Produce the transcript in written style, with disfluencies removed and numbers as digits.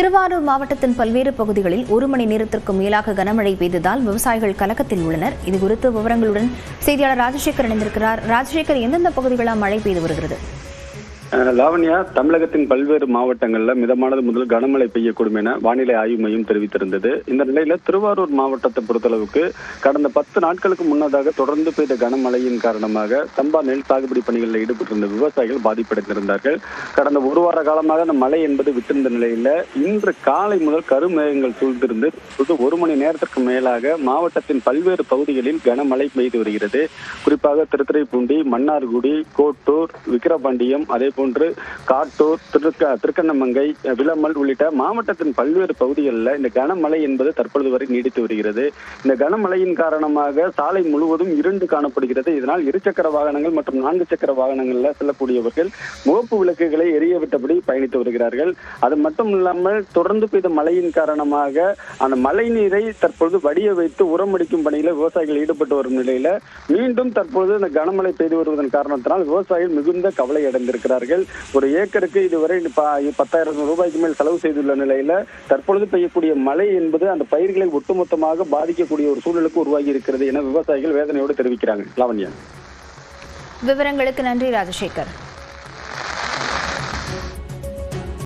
திருவாரூர் மாவட்டத்தின் பல்வேறு பகுதிகளில் 1 மணி நேரத்திற்கு மேலாக கனமழை பெய்ததால் விவசாயிகள் கலக்கத்தில் உள்ளனர். இதுகுறித்து விவரங்களுடன் செய்தியாளர் ராஜசேகர் இணைந்திருக்கிறார். ராஜசேகர், எந்தெந்த பகுதிகளால் மழை பெய்து வருகிறது? லாவண்யா, தமிழகத்தின் பல்வேறு மாவட்டங்களில் மிதமானது முதல் கனமழை பெய்யக்கூடும் என வானிலை ஆய்வு மையம் தெரிவித்திருந்தது. இந்த நிலையில திருவாரூர் மாவட்டத்தை பொறுத்தளவுக்கு கடந்த 10 நாட்களுக்கு முன்னதாக தொடர்ந்து பெய்த கனமழையின் காரணமாக சம்பா நெல் சாகுபடி பணிகளில் ஈடுபட்டிருந்த விவசாயிகள் பாதிப்படைந்திருந்தார்கள். கடந்த 1 வார காலமாக அந்த மழை என்பது விட்டிருந்த நிலையில இன்று காலை முதல் கருமேகங்கள் சூழ்ந்திருந்து 1 மணி நேரத்திற்கு மேலாக மாவட்டத்தின் பல்வேறு பகுதிகளில் கனமழை பெய்து வருகிறது. குறிப்பாக திருத்துறைப்பூண்டி, மன்னார்குடி, கோட்டூர், விக்கிரபாண்டியம், அதேபோல் காட்டூர், திருக்கண்ணமங்கை, விளமல் உள்ளிட்ட மாவட்டத்தின் பல்வேறு பகுதிகளில் இந்த கனமழை என்பது தற்பொழுது வரை நீடித்து வருகிறது. இந்த கனமழையின் காரணமாக சாலை முழுவதும் இருண்டு காணப்படுகிறது. இதனால் 2 சக்கர வாகனங்கள் மற்றும் 4 சக்கர வாகனங்கள்ல செல்லக்கூடியவர்கள் முகப்பு விளக்குகளை எரிய விட்டபடி பயணித்து வருகிறார்கள். அது மட்டும் இல்லாமல் தொடர்ந்து பெய்த மழையின் காரணமாக அந்த மழை நீரை தற்பொழுது வடிய வைத்து உரமடிக்கும் பணியில விவசாயிகள் ஈடுபட்டு வரும் நிலையில மீண்டும் தற்பொழுது இந்த கனமழை பெய்து வருவதன் காரணத்தினால் விவசாயிகள் மிகுந்த கவலை அடைந்திருக்கிறார்கள். ஒரு ஏக்கருக்கு இதுவரை 10,000 ரூபாய்க்கு மேல் செலவு செய்துள்ள நிலையில தற்பொழுது பெய்யக்கூடிய மழை என்பது அந்த பயிர்களை ஒட்டுமொத்தமாக பாதிக்கக்கூடிய ஒரு சூழலுக்கு உருவாகி இருக்கிறது என விவசாயிகள் வேதனையோடு தெரிவிக்கிறாங்க. லாவண்யா, விவரங்களுக்கு நன்றி ராஜசேகர்.